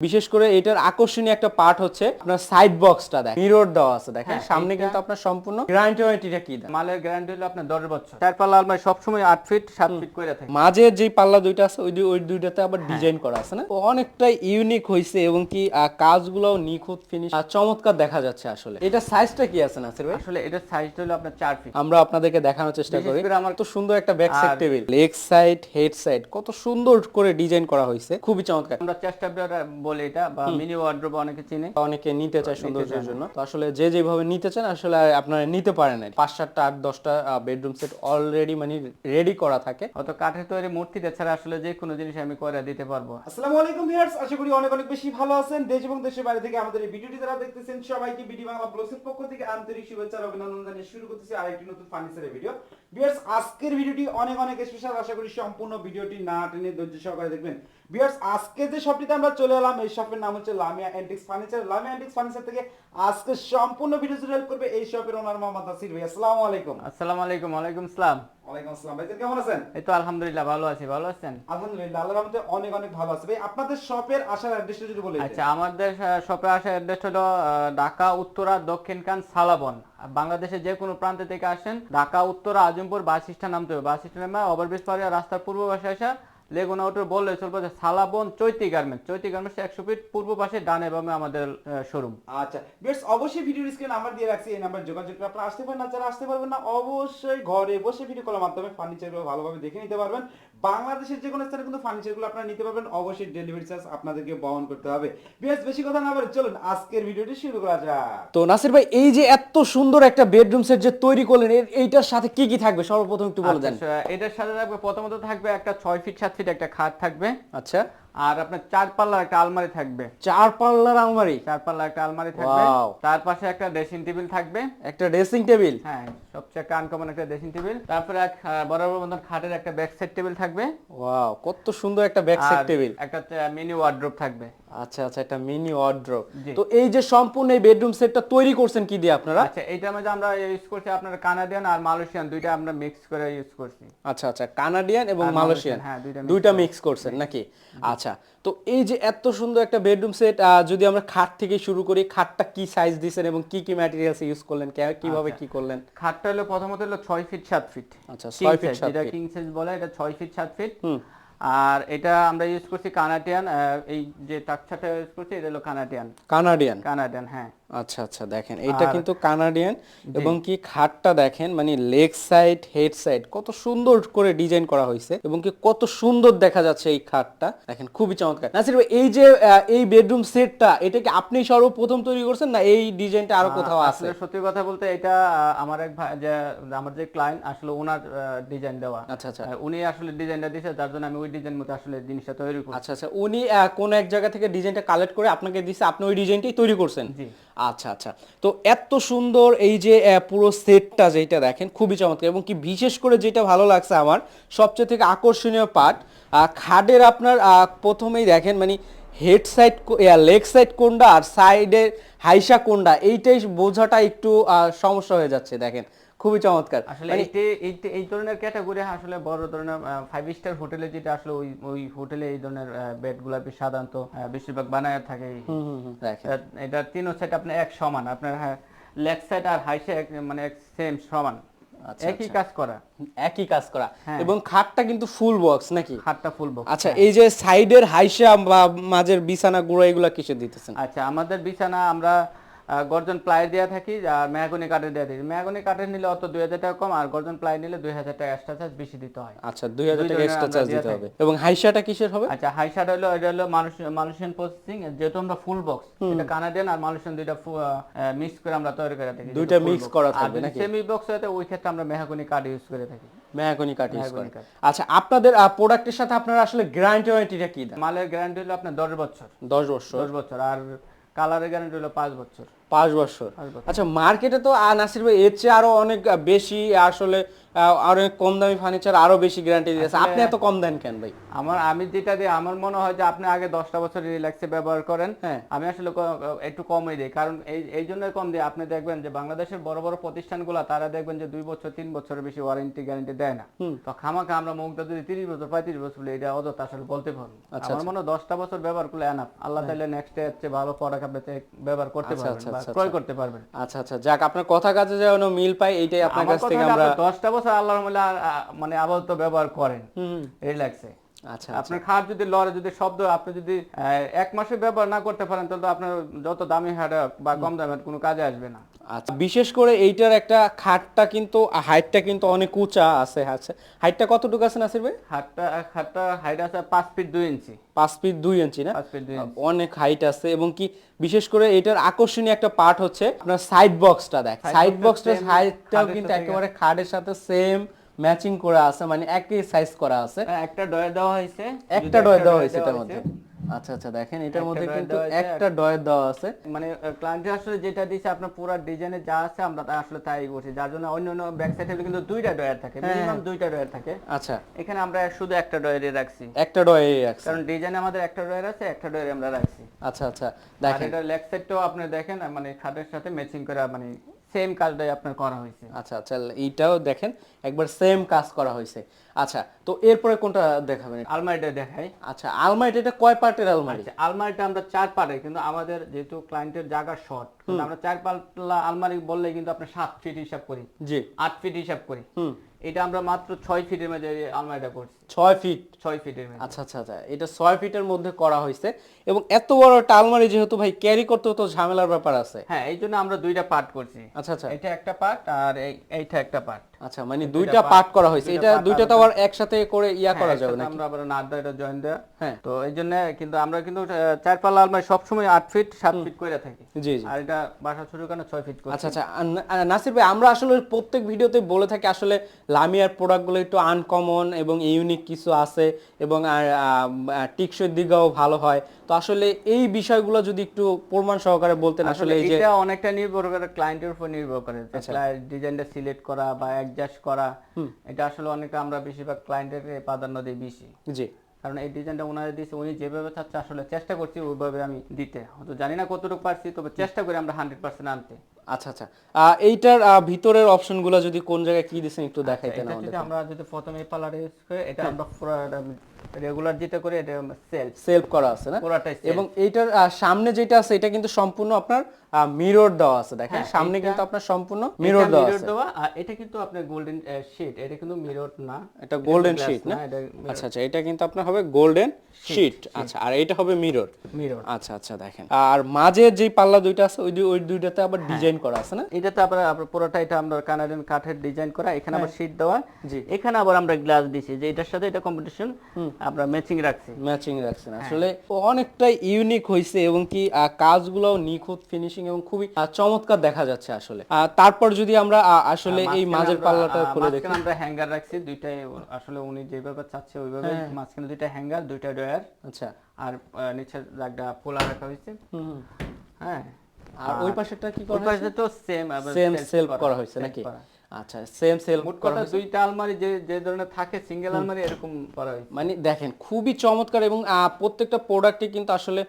বিশেষ করে এটার আকর্ষণীয় একটা পার্ট হচ্ছে আপনার সাইড বক্সটা দেখেন, মিরর দেওয়া আছে দেখেন, সামনে কিন্তু আপনার সম্পূর্ণ গ্যারান্টিটা কি দেয়? মালের গ্যারান্টি হলো আপনার 10 বছর। চার পাল্লা আলমারি সবসময় 8 ফিট 7 ফিট করে থাকে। মাঝের যে পাল্লা দুইটা আছে ওই দুইটাতে আবার ডিজাইন করা আছে না, অনেকটা ইউনিক হইছে এবং কি কাজগুলোও নিখুঁত ফিনিশ চমৎকার দেখা যাচ্ছে। আসলে এটা সাইজটা কি আছে নাসির ভাই? আসলে এটা সাইজ হলো আপনার 4 ফিট। আমরা আপনাদেরকে দেখানোর চেষ্টা করি। আমার তো সুন্দর একটা back side table, leg side, head side কত সুন্দর করে ডিজাইন করা হয়েছে, খুবই চমৎকার। আমরা চেষ্টা বলে এটা বা মিনি ওয়ার্ড্রোব অনেকে চিনে, অনেকে নিতে চায় সৌন্দর্যের জন্য। তো আসলে যে যেভাবে নিতে চান আসলে আপনারা নিতে পারেন। 5-7টা 8-10টা বেডরুম সেট অলরেডি মানে রেডি করা থাকে। অত কাঠের তৈরি মূর্তি ছাড়া আসলে যে কোনো জিনিস আমি করে দিতে পারবো। আসসালামু আলাইকুম ভিউয়ার্স, আশা করি অনেক অনেক বেশি ভালো আছেন। দেশ এবং দেশের বাইরে থেকে আমাদের এই ভিডিওটি যারা দেখতেছেন সবাইকে বিডি বাংলা ব্লগসের পক্ষ থেকে আন্তরিক শুভেচ্ছা আর অভিনন্দন জানিয়ে শুরু করতেছি আরেকটি নতুন ফার্নিচারের ভিডিও। ভিউয়ার্স, আজকের ভিডিওটি অনেক অনেক স্পেশাল। আশা করি সম্পূর্ণ ভিডিওটি না টেনে ধৈর্য সহকারে দেখবেন। ভিউয়ার্স, আজকে যে শপটিতে আমরা চলে এলাম, এই শপের নাম হচ্ছে Lamia antiques furniture. Lamia antiques furniture থেকে আজকে সম্পূর্ণ ভিডিও জুড়ে হেল্প করবে এই শপের ওনার মোহাম্মদ নাসির ভাই। আসসালামু আলাইকুম। আসসালামু আলাইকুম। ওয়ালাইকুম আসসালাম। ওয়ালাইকুম আসসালাম ভাই, কেমন আছেন? এই তো আলহামদুলিল্লাহ ভালো আছি। ভালো আছেন? আলহামদুলিল্লাহ, আল্লাহর রহমতে অনেক অনেক ভালো আছে। ভাই, আপনাদের শপের আসার অ্যাড্রেসটা যদি বলেন। আচ্ছা, আমাদের শপে আসার অ্যাড্রেস হলো ঢাকা উত্তরা দক্ষিণখান সালাবন। বাংলাদেশের যে কোনো প্রান্ত থেকে আসেন, ঢাকা উত্তরা আজিমপুর বাস স্ট্যান্ড নামতে হবে। বাস স্ট্যান্ড নামে ওভারব্রিজ পার হয়ে রাস্তার পূর্ব পাশে আসা লেগুনা উত্তর বললে চলবে যে সালাবন চৈতি গার্মেন্টস। চৈতি গার্মেন্টস 100 ফিট পূর্ব পাশে ডানে বামে আমাদের শোরুম। আচ্ছা ভিউয়ার্স, অবশ্যই ভিডিওর স্ক্রিনে নাম্বার দিয়ে রাখছি, এই নাম্বার যোগাযোগ করে আপনারা আসতে পারেন। না যারা আসতে পারবেন না, অবশ্যই ঘরে বসে ভিডিও কলের মাধ্যমে ফার্নিচারগুলো ভালোভাবে দেখে নিতে পারবেন। বাংলাদেশের যে কোনো স্থানে কিন্তু ফার্নিচারগুলো আপনারা নিতে পারবেন। অবশ্যই ডেলিভারি চার্জ আপনাদেরকে বহন করতে হবে। ভিউয়ার্স, বেশি কথা না বলে চলুন আজকের ভিডিওটি শুরু করা যাক। তো নাসির ভাই, এই যে এত সুন্দর একটা বেডরুম সেট যে তৈরি করলেন, এইটার সাথে কি কি থাকবে সর্বপ্রথম একটু বলে দেন। এটার সাথে থাকবে, প্রথমত থাকবে একটা 6 ফিট 7 ফিট একটা খাট থাকবে। আচ্ছা, আর আপনার 4 পাল্লার একটা আলমারি থাকবে। 4 পাল্লার আলমারি? 4 পাল্লার একটা আলমারি থাকবে। তার পাশে একটা ড্রেসিং টেবিল থাকবে। একটা ড্রেসিং টেবিল? হ্যাঁ, সবচেয়ে আনকমন একটা ড্রেসিং টেবিল। তারপরে এক বরাবর মতন খাটের একটা ব্যাক সাইড টেবিল থাকবে। ওয়াও, কত সুন্দর একটা ব্যাক সাইড টেবিল। একটা মিনি ওয়ার্ড্রোব থাকবে। আচ্ছা আচ্ছা, একটা মিনি ওয়ার্ড্রোব। তো এই যে সম্পূর্ণ এই বেডরুম সেটটা তৈরি করছেন কি দিয়ে আপনারা? আচ্ছা, এইটার মধ্যে আমরা ইউজ করছি আপনার কানাডিয়ান আর মালয়েশিয়ান, দুইটা আমরা মিক্স করে ইউজ করছি। আচ্ছা আচ্ছা, কানাডিয়ান এবং মালয়েশিয়ান, হ্যাঁ, দুইটা মিক্স করছেন নাকি? আচ্ছা, তো এই যে এত সুন্দর একটা বেডরুম সেট, যদি আমরা খাট থেকে শুরু করি, খাটটা কি সাইজ দিয়েছেন এবং কি কি ম্যাটেরিয়ালস ইউজ করলেন, কিভাবে কি করলেন? খাটটা হলো প্রথমত হলো 6 ফিট 7 ফিট। আচ্ছা, 6 ফিট 7 এটা ফিট, কিং সাইজ বলে, এটা 6 ফিট 7 ফিট। আর এটা আমরা ইউজ করছি কানাডিয়ান। এই যে টাকছাটা ইউজ করছি এটা হলো কানাডিয়ান। হ্যাঁ, আচ্ছা আচ্ছা, দেখেন এটা কিন্তু কানাডিয়ান এবং কি খাটটা দেখেন, মানে লেগ সাইড, হেড সাইড কত সুন্দর করে ডিজাইন করা হয়েছে এবং কি কত সুন্দর দেখা যাচ্ছে এই খাটটা, দেখেন খুবই চমৎকার। নাসির ভাই, এই যে এই বেডরুম সেটটা, এটা কি আপনি সর্বপ্রথম তৈরি করছেন না এই ডিজাইনটা আরো কোথাও আছে? আসলে সত্যি কথা বলতে এটা আমার এক ভাই, যে আমার যে ক্লায়েন্ট আসলে ওনার ডিজাইন দেওয়া। আচ্ছা আচ্ছা, উনি আসলে ডিজাইনটা দিয়েছে, যার জন্য আমি ওই ডিজাইন মতো আসলে জিনিসটা তৈরি করছি। আচ্ছা আচ্ছা, উনি কোন এক জায়গা থেকে ডিজাইনটা কালেক্ট করে আপনাকে দিয়েছে, আপনি ওই ডিজাইনটাই তৈরি করছেন? জি। আচ্ছা আচ্ছা, তো এত সুন্দর এই যে পুরো সেটটা যেটা দেখেন খুবই চমৎকার এবং কি বিশেষ করে যেটা ভালো লাগছে আমার সবচেয়ে থেকে আকর্ষণীয় পার্ট, খাটের আপনার প্রথমেই দেখেন মানে হেড সাইড, লেগ সাইড কোনটা আর সাইডের হাইসা কোনটা, এইটাই বোঝাটা একটু সমস্যা হয়ে যাচ্ছে। দেখেন খুবই চমৎকার। আসলে এই ধরনের ক্যাটাগরি আসলে বড় ধরনের 5 স্টার হোটেলে যেটা আসলে ওই হোটেলে এই ধরনের বেডগুলো সাধারণত বেশিরভাগ বানায় থাকে। এটা তিন সাইড আপনার এক সমান, আপনার লেগ সাইড আর হাই সাইড মানে সেম সমান, একই কাজ করা এবং খাটটা কিন্তু ফুল বক্স নাকি? খাটটা ফুল বক্স। আচ্ছা, এই যে সাইডের হাইসা বা মাঝের বিছানা গুঁড়া এগুলা কিসে দিতেছেন? আচ্ছা, আমাদের বিছানা আমরা গর্জন প্লাই দেওয়া থাকি আর মেহগনি কাঠের দেওয়া থাকি। মেহগনি কাঠের নিলে অত 2000 টাকা কম, আর গর্জন প্লাই নিলে 2000 টাকা এক্সট্রা চার্জ বেশি দিতে হয়। আচ্ছা, 2000 টাকা এক্সট্রা চার্জ দিতে হবে। এবং হাইসাটা কিসের হবে? আচ্ছা, হাইসাটা হলো এটা হলো মালয়েশিয়ান প্রসেসিং। যেহেতু আমরা ফুল বক্স, এটা কানাডিয়ান আর মালয়েশিয়ান দুইটা মিক্স করে আমরা তৈরি করে থাকি। দুইটা মিক্স করা থাকবে নাকি? সেমি বক্স হতে ওই ক্ষেত্রে আমরা মেহগনি কাঠ ইউজ করে থাকি। মেহগনি কাঠ ইউজ করেন। আচ্ছা, আপনাদের প্রোডাক্টের সাথে আপনারা আসলে গ্যারান্টি ওয়ারেন্টিটা কি দেন? মালের গ্যারান্টি হলো আপনার 10 বছর। 10 বছর? 10 বছর। আর কালারের গ্যারান্টি হলো 5 বছর। 5 বছর। আচ্ছা, মার্কেটে তো নাসির ভাই এর চেয়ে আরো অনেক বেশি আসলে আরো কম দামি ফার্নিচার আরো বেশি গ্যারান্টি দিয়েছে, আপনি এত কম দেন কেন ভাই? আমি যেটা দিই, আমার মনে হয় যে আপনি আগে 10টা বছর রিল্যাক্সে ব্যবহার করেন, আমি আসলে একটু কমই দিই। কারণ এই জন্য কম দিই, আপনি দেখবেন যে বাংলাদেশের বড় বড় প্রতিষ্ঠানগুলো তারা দেখবেন যে 2 বছর 3 বছরের বেশি ওয়ারেন্টি গ্যারান্টি দেয় না। তো খামাখা আমরা মুখটা যদি 30 বছর 35 বছর বলে এটা অযথা আসলে বলতে পারবো। আমার মনে হয় 10টা বছর ব্যবহার করলে এনাফ। আল্লাহ তাআলা নেক্সট ডে হচ্ছে ভালো প্রোডাক্ট আপনি ব্যবহার করতে পারবেন বা ক্রয় করতে পারবেন। আচ্ছা আচ্ছা, যাক আপনার কথা কাজে যেন মিল পাই, এইটাই আপনার কাছ থেকে আমরা 10টা বছর আল্লাহর মানে আপাতত ব্যবহার করেন রিল্যাক্সে। আচ্ছা, আপনার খাট যদি লড়ে, যদি শব্দ আপনি যদি 1 মাসে ব্যবহার না করতে পারেন, তাহলে আপনার যত দামি হাট বা কম দামি হাট কোনো কাজে আসবে না। আচ্ছা, বিশেষ করে এইটার একটা খাটটা কিন্তু হাইটটা কিন্তু অনেক উঁচা আছে। আচ্ছা, হাইটটা কতটুকু আছে নাসির ভাই? খাটটা হাইট আছে 5 ফিট 2 ইঞ্চি। 5 ফিট 2 ইঞ্চি না? 5 ফিট 2 ইঞ্চি, অনেক হাইট আছে। এবং কি বিশেষ করে এটার আকর্ষণীয় একটা পার্ট হচ্ছে আপনার সাইড বক্সটা। দেখ, সাইড বক্সটার হাইটটাও কিন্তু একেবারে খাটের সাথে সেম ম্যাচিং করা আছে, মানে একই সাইজ করা আছে। একটা ডয়ার দেওয়া হয়েছে, এটার মধ্যে। আচ্ছা আচ্ছা, দেখেন এটার মধ্যে কিন্তু একটা ডয়ার দেওয়া আছে। মানে ক্লায়েন্ট আসলে যেটা দিয়েছে আপনার পুরো ডিজাইনে যা আছে আমরা আসলে তাই করছি, যার জন্য অন্য ব্যাক সাইডে কিন্তু 2টা ডয়ার থাকে, মিনিমাম 2টা ডয়ার থাকে। আচ্ছা, এখানে আমরা শুধু একটা ডয়ারই রাখছি, একটা ডয়ারই রাখছি, কারণ ডিজাইনে আমাদের একটা ডয়ার আছে, একটা ডয়ারই আমরা রাখছি। আচ্ছা আচ্ছা, দেখেন এটা লেগ সাইডটাও আপনি দেখেন, মানে খাটের সাথে ম্যাচিং করা, মানে সেম কাজটাই আপনার করা হয়েছে। আচ্ছা আচ্ছা, এইটাও দেখেন একবার সেম কাজ করা হয়েছে। আচ্ছা, তো এরপরে কোনটা দেখাবেন? আলমারিটা দেখাই। আচ্ছা, আলমারিটা এটা কয় পার্টের আলমারি? আচ্ছা, আলমারিটা আমরা 4 পার্টের, কিন্তু আমাদের যেহেতু ক্লায়েন্টের জায়গা শর্ট, আমরা 4 পাল্লা আলমারি বললে কিন্তু আমরা 7 ফিট হিসাব করি, জি 8 ফিট হিসাব করি। এটা আমরা মাত্র 6 ফিটের মধ্যে আলমারিটা করছি। 6 ফিটের মধ্যে। আচ্ছা আচ্ছা আচ্ছা, এটা 6 ফিটের মধ্যে করা হয়েছে। এবং এত বড় একটা আলমারি যেহেতু ভাই ক্যারি করতে তো ঝামেলার ব্যাপার আছে। হ্যাঁ, এই জন্য আমরা 2টা পার্ট করছি। আচ্ছা আচ্ছা, এটা একটা পার্ট আর এইটা একটা পার্ট। আচ্ছা, মানে 2টা পার্ট করা হয়েছে। এটা 2টা তো আবার একসাথে করে করা যাবে না, আমরা আবার নাট এটা জয়েন দেয়া। হ্যাঁ, তো এই জন্য কিন্তু আমরা কিন্তু 4 পাল্লা আলমারি সব সময় 8 ফিট 7 ফিট কইরা থাকি। জি জি, আর এটা বাসা ছোট কারণে 6 ফিট করছি। আচ্ছা আচ্ছা, নাসির ভাই আমরা আসলে প্রত্যেক ভিডিওতে বলে থাকি আসলে লামিয়ার প্রোডাক্টগুলো একটু আনকমন এবং ইউনিক কিছু আছে এবং টিকসই দিকেও ভালো হয়। তো আসলে এই বিষয়গুলো যদি একটু প্রমাণ সহকারে বলতেন। আসলে এই যে এটা অনেকটা নির্ভর করে ক্লায়েন্টের উপর নির্ভর করে, ডিজাইনটা সিলেক্ট করা বা অ্যাডজাস্ট করা, এটা আসলে অনেক আমরা বেশিরভাগ ক্লায়েন্টের প্রাধান্য দিই বেশি। জি, কারণ এই ডিজাইনটা ওনারা দিয়েছে, উনি যেভাবে চাচ্ছে আসলে চেষ্টা করছি ওইভাবে আমি দিতে। হয়তো জানি না কতটুকু পারছি, তবে চেষ্টা করি আমরা 100% আনতে। আচ্ছা আচ্ছা, এইটার ভিতরের অপশনগুলো যদি কোন জায়গায় কি দিছেন একটু দেখাইতেন আমাদের। আমরা যদি প্রথমে পার্লার ইউজ করে, এটা আমরা পুরো রেগুলার যেটা করে এটা সেলফ করা আছে না পুরোটাই। এবং এইটার সামনে যেটা আছে এটা কিন্তু সম্পূর্ণ আপনার মিরর দেওয়া আছে। দেখেন সামনে কিন্তু আপনার সম্পূর্ণ মিরর দেওয়া আছে। আর এটা কিন্তু আপনার গোল্ডেন শীট, এটা কিন্তু মিরর না, এটা গোল্ডেন শীট না? আচ্ছা আচ্ছা, এটা কিন্তু আপনার হবে গোল্ডেন শীট। আচ্ছা, আর এটা হবে মিরর। আচ্ছা আচ্ছা, দেখেন আর মাঝে যে পাল্লা দুইটা আছে ওই দুইটাতে আবার ডিজাইন করা আছে না? এটাতে আবার পুরোটা এটা আমরা কানাডিয়ান কাঠের ডিজাইন করা, এখানে আবার শীট দেওয়া। জি, এখানে আবার আমরা গ্লাস দিছি, যে এটার সাথে এটা কম্বিনেশন আমরা ম্যাচিং রাখছি। আসলে অনেকটাই ইউনিক হইছে এবং কি কাজগুলো নিখুঁত ফিনিশিং এবং খুবই চমৎকার দেখা যাচ্ছে আসলে। তারপর যদি আমরা আসলে এই মাঝের পাল্লাটা খুলে দেখি, আমরা হ্যাঙ্গার রাখছি দুইটাই, আসলে উনি যেভাবে চাচ্ছে ওইভাবে মাঝখানে দুইটা হ্যাঙ্গার, দুইটা ডয়ার। আচ্ছা, আর নিচে একটা পোলা রাখা হয়েছে। হ্যাঁ, আর ওই পাশেরটা কি করা হয়েছে? ওই পাশে তো সেম সেলফ করা হয়েছে নাকি? আচ্ছা, সেম সেলফ করা। দুইটা আলমারি যে ধরনের থাকে সিঙ্গেল আলমারি এরকম করা হয়েছে। মানে দেখেন খুবই চমৎকার এবং প্রত্যেকটা প্রোডাক্টে কিন্তু আসলে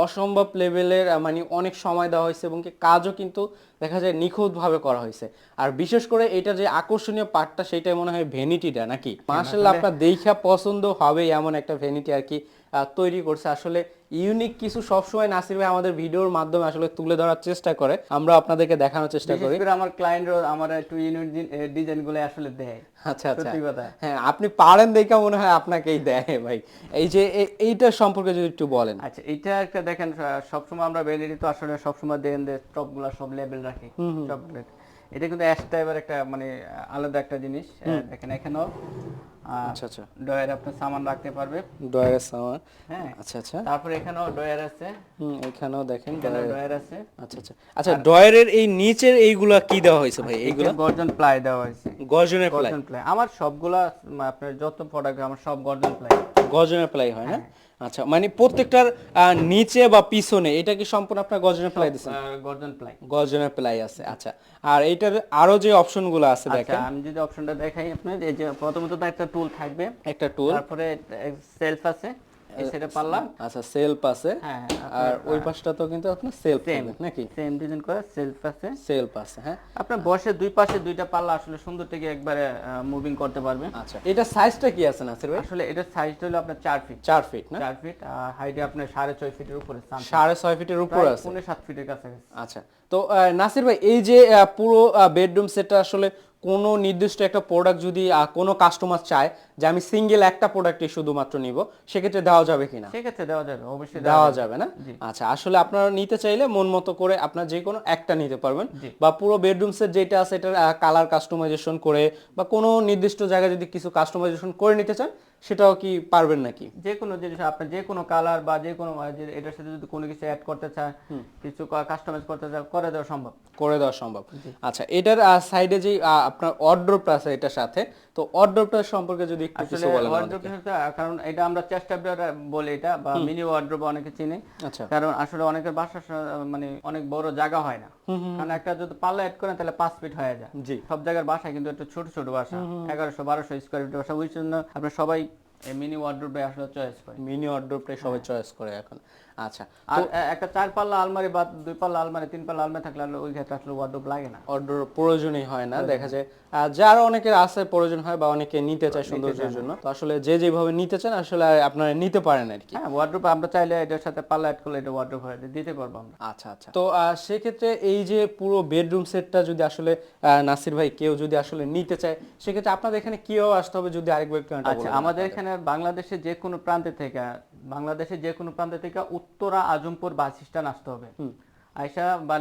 অসম্ভব লেভেলের মানে অনেক সময় দেওয়া হয়েছে এবং কাজও কিন্তু দেখা যায় নিখুঁতভাবে করা হয়েছে। আর বিশেষ করে এটা যে আকর্ষণীয় পার্টটা সেটাই মনে হয় ভ্যানিটিটা নাকি? মাশাআল্লাহ, আপনার দেখা পছন্দ হবে এমন একটা ভ্যানিটি আর কি তৈরি করছে। আসলে ইউনিক কিছু সবসময় নাসির ভাই আমাদের ভিডিওর মাধ্যমে আসলে তুলে ধরার চেষ্টা করে, আমরা আপনাদেরকে দেখানোর চেষ্টা করি। আমার ক্লায়েন্টরা আমার একটু ইউনিক ডিজাইনগুলো আসলে দেয়। আচ্ছা আচ্ছা, হ্যাঁ, আপনি পারেন দেখে মনে হয় আপনাকেই দেয় ভাই। এই যে এইটা সম্পর্কে যদি একটু বলেন। আচ্ছা, এটা একটা দেখেন, সবসময় আমরা ভ্যানিটি তো আসলে সবসময় দেন টপগুলো সব লেভেল রাখি। এটা কিন্তু এস টাইপের একটা মানে আলাদা একটা জিনিস। দেখেন এখানেও আচ্ছা আচ্ছা, ডয়ার আপনি সামান রাখতে পারবে, ডয়ারের সামান। হ্যাঁ, আচ্ছা আচ্ছা, তারপর এখানেও ডয়ার আছে। এখানেও দেখেন ডয়ার আছে। আচ্ছা আচ্ছা আচ্ছা, ডয়ারের এই নিচের এইগুলা কি দেওয়া হয়েছে ভাই? এইগুলা গর্জন প্লাই দেওয়া হয়েছে। গর্জনের প্লাই। আমার সবগুলা আপনার যত প্রোডাক্ট আমার সব গর্জন প্লাই। গর্জনের প্লাই হয় না? আচ্ছা, মানে প্রত্যেকটার নিচে বা পিছনে এটা কি সম্পূর্ণ আপনার গর্জনের প্লাই দিচ্ছেন? গর্জন প্লাই। গর্জনের প্লাই আছে, আচ্ছা। আর এইটার আরো যে অপশনগুলো আছে আচ্ছা, দেখেন, আমি যদি অপশনটা দেখাই আপনার, এই যে প্রথমত তো একটা টুল থাকবে, একটা টুল, তারপরে সেলফ আছে, এই সাইডে পাল্লা, আচ্ছা সেলফ আছে, হ্যাঁ, আর ওই পাশটা তো কিন্তু আপনার সেলফ সেম থাকবে নাকি? সেম ডিজাইন করে সেলফ আছে, সেলফ আছে, হ্যাঁ। আপনার বসে দুই পাশে দুইটা পাল্লা আসলে সুন্দর থেকে একবারে মুভিং করতে পারবে। আচ্ছা, এটা সাইজটা কি আছে নাসির ভাই? আসলে এটার সাইজটা হলো আপনার 4 ফিট, 4 ফিট না? 4 ফিট, হাইটে আপনার 6.5 ফিটের উপরে, 6.5 ফিটের উপর আছে, 7 ফিটের কাছাকাছি। আচ্ছা। তো নাসির ভাই, এই যে পুরো বেডরুম সেটটা আসলে কোনো নির্দিষ্ট একটা প্রোডাক্ট যদি কোনো কাস্টমার চায় যে আমি সিঙ্গেল একটা প্রোডাক্টই শুধুমাত্র নিব, সেক্ষেত্রে দেওয়া যাবে কিনা? সেক্ষেত্রে দেওয়া যাবে, অবশ্যই দেওয়া যাবে না? আচ্ছা, আসলে আপনারা নিতে চাইলে মন মতো করে আপনার যে কোনো একটা নিতে পারবেন, বা পুরো বেডরুম সেট যেটা আছে এটার কালার কাস্টমাইজেশন করে বা কোনো নির্দিষ্ট জায়গায় যদি কিছু কাস্টমাইজেশন করে নিতে চান, সেটাও কি পারবেন নাকি? যে কোনো জিনিস আপনি যে কোনো কালার বা যে কোনো এটার সাথে যদি কোনো কিছু অ্যাড করতে চায়, কিছু কাস্টমাইজ করতে চায়, করে দেওয়া সম্ভব, করে দেওয়া সম্ভব। আচ্ছা, এটার সাইডে যে আপনার ওয়ার্ড্রোবটা আছে এটার সাথে, তো ওয়ার্ড্রোবটা সম্পর্কে যদি একটু কিছু বলেন আমাদেরকে। কারণ এটা আমরা চেষ্টা বলে এটা, বা মিনি ওয়ার্ড্রোব অনেকে চিনে। আচ্ছা, কারণ আসলে অনেকের বাসা মানে অনেক বড় জায়গা হয় না, কারণ একটা যদি পাল্লা অ্যাড করেন তাহলে 5 ফিট হয়ে যায়। জি। সব জায়গার বাসা কিন্তু একটু ছোট ছোট বাসা, 1100-1200 স্কয়ার ফিট বাসা, ওই জন্য আপনার সবাই এই মিনি ওয়ার্ড্রোবটাই আসলে চয়েস করে, মিনি ওয়ার্ড্রোবটাই সবাই চয়েস করে এখন। আচ্ছা, আর একটা 4 পাল্লা আলমারি বা 2 পাল্লা আলমারি 3 পাল্লা আলমারি থাকলে ওই ক্ষেত্রে আসলে ওয়ার্ড্রোব লাগে না, ওয়ার্ড্রোব প্রয়োজনই হয় না, দেখা যায় যারা অনেকের আছে প্রয়োজন হয় বা অনেকে নিতে চায় সৌন্দর্যের জন্য, তো আসলে যে যেভাবে নিতে চান আসলে আপনারা নিতে পারেন আর কি। হ্যাঁ, ওয়ার্ড্রোব আমরা চাইলে এটার সাথে পাল্লা অ্যাড করলে এটা ওয়ার্ড্রোব হয়ে দিতে পারবো আমরা। আচ্ছা আচ্ছা, তো সেক্ষেত্রে এই যে পুরো বেডরুম সেটটা যদি আসলে নাসির ভাই কেউ যদি আসলে নিতে চায়, সেক্ষেত্রে আপনাদের এখানে কিভাবে আসতে হবে যদি আরেকবার একটু আচ্ছা, আমাদের এখানে বাংলাদেশে যে কোনো প্রান্তে থেকে উত্তরা আজমপুর বাস স্ট্যান্ড আসতে হবে। আইসা বা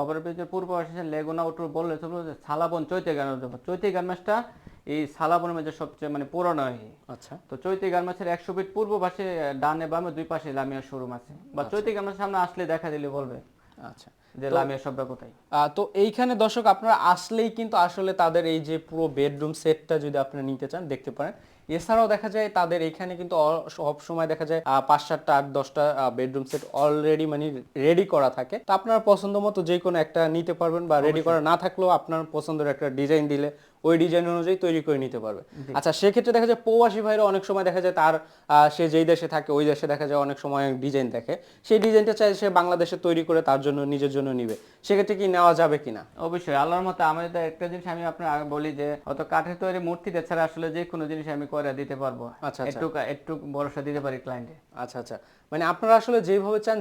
ওভারব্রিজের পূর্ব পাশে লেগুনা উত্তর বললে সালাবন চৈতে গার্মেন্টসটা এই সালাবনের মধ্যে সবচেয়ে মানে পুরনো। আচ্ছা, তো চৈতে গার্মেন্টসের 100 ফিট পূর্ব পাশে ডানে বামে দুই পাশে লামিয়ার শোরুম আছে, বা চৈতে গার্মেন্টসের সামনে আসলে দেখা দিলে বলবে আচ্ছা যে লামিয়া শপটা কোথায়। তো এইখানে দর্শক আপনারা আসলেই কিন্তু আসলে তাদের এই যে পুরো বেডরুম সেটটা যদি আপনারা নিতে চান দেখতে পারেন। এছাড়াও দেখা যায় তাদের এখানে কিন্তু সব সময় দেখা যায় 5-7টা 8-10টা বেডরুম সেট অলরেডি মানে রেডি করা থাকে, তো আপনার পছন্দ মতো যে কোনো একটা নিতে পারবেন, বা রেডি করা না থাকলেও আপনার পছন্দের একটা ডিজাইন দিলে ওই ডিজাইন অনুযায়ী তৈরি করে নিতে পারবে। আচ্ছা, সেক্ষেত্রে দেখা যায় প্রবাসী ভাইরা অনেক সময় দেখা যায় তার সে যেই দেশে থাকে ওই দেশে দেখা যায় অনেক সময় ডিজাইন দেখে, সেই ডিজাইনটা চাই সে বাংলাদেশে তৈরি করে তার জন্য নিজের জন্য নিবে, সেক্ষেত্রে কি নেওয়া যাবে কিনা? অবশ্যই, আল্লাহর মতে আমাদের একটা জিনিস আমি আপনার আগে বলি যে অত কাঠের তৈরি মূর্তিটা ছাড়া আসলে যে কোনো জিনিস আমি করে দিতে পারবো। আচ্ছা, একটু ভরসা দিতে পারি ক্লায়েন্টে। আচ্ছা আচ্ছা, মানে আপনারা আসলে যেভাবে চান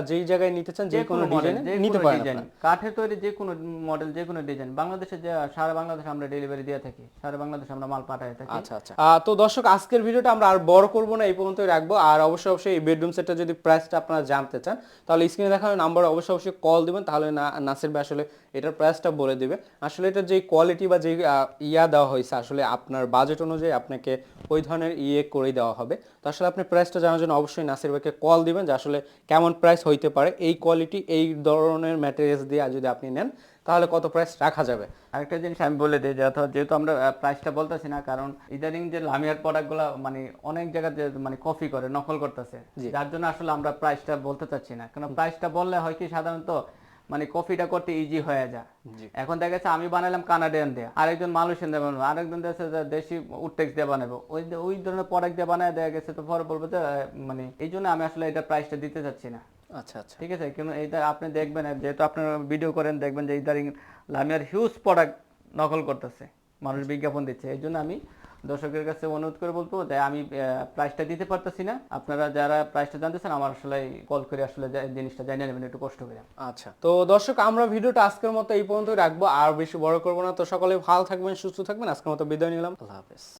যেই জায়গায় নিতে চান যে কোনো ডিজাইন নিতে পারেন আপনারা। কাঠের তৈরি যে কোনো মডেল যে কোনো ডিজাইন বাংলাদেশে যে সারা বাংলাদেশে আমরা ডেলিভারি দিয়ে থাকি, সারা বাংলাদেশে আমরা মাল পাঠাই থাকি। আচ্ছা আচ্ছা, তো দর্শক আজকের ভিডিওটা আমরা আর বড় করব না, এই পর্যন্তই রাখবো। আর অবশ্যই এই বেডরুম সেটটা যদি প্রাইসটা আপনারা জানতে চান তাহলে স্ক্রিনে দেখানো নাম্বারে অবশ্যই কল দিবেন, তাহলে নাসির ভাই আসলে এটার প্রাইসটা বলে দিবে। আসলে এটার যে কোয়ালিটি বা যে দেওয়া হয়েছে আসলে আপনার বাজেট অনুযায়ী আপনাকে ওই ধরনের করে দেওয়া হবে। তো আসলে আপনি প্রাইসটা জানার জন্য অবশ্যই নাসির ভাইকে কল দিবেন যে আসলে কেমন প্রাইস হইতে পারে, এই কোয়ালিটি এই ধরনের ম্যাটেরিয়ালস দিয়ে যদি আপনি নেন তাহলে কত প্রাইস রাখা যাবে। আরেকটা জিনিস আমি বলে দিই, যেহেতু আমরা প্রাইসটা বলতেছি না, কারণ ইদানিং যে লামিয়ার প্রোডাক্টগুলো মানে অনেক জায়গাতে মানে কপি করে নকল করতেছে, যার জন্য আসলে আমরা প্রাইসটা বলতে চাচ্ছি না। কারণ প্রাইসটা বললে হয় কি সাধারণত মানে কপিটা করতে ইজি হয়ে যায়। এখন দেখা যাচ্ছে আমি বানালাম কানাডিয়ান দিয়ে, আরেকজন মালয়েশিয়ান দিয়ে বানাবো, আরেকজন দেশি উডটেক্স দিয়ে বানাবো, ওই ধরনের প্রোডাক্ট দিয়ে বানায় দেওয়া গেছে, তো পরে বলবো যে মানে এই জন্য আমি আসলে এটা প্রাইসটা দিতে চাচ্ছি না। আচ্ছা আচ্ছা, ঠিক আছে, কিন্তু এইটা আপনি দেখবেন, যেহেতু আপনারা ভিডিও করেন দেখবেন যে ইদারিং লামিয়ার হিউজ প্রোডাক্ট নকল করতেছে, মানুষ বিজ্ঞাপন দিচ্ছে। এই জন্য আমি দর্শকের কাছে অনুরোধ করে বলবো যে আমি প্রাইসটা দিতে পারতেছি না, আপনারা যারা প্রাইসটা জানতেছেন আমার আসলে কল করে আসলে জিনিসটা জানিয়ে নেবেন একটু কষ্ট করে। আচ্ছা, তো দর্শক আমরা ভিডিওটা আজকের মতো এই পর্যন্তই রাখবো, আর বেশি বড় করবো না। তো সকলে ভালো থাকবেন, সুস্থ থাকবেন, আজকের মতো বিদায় নিলাম, আল্লাহ হাফেজ।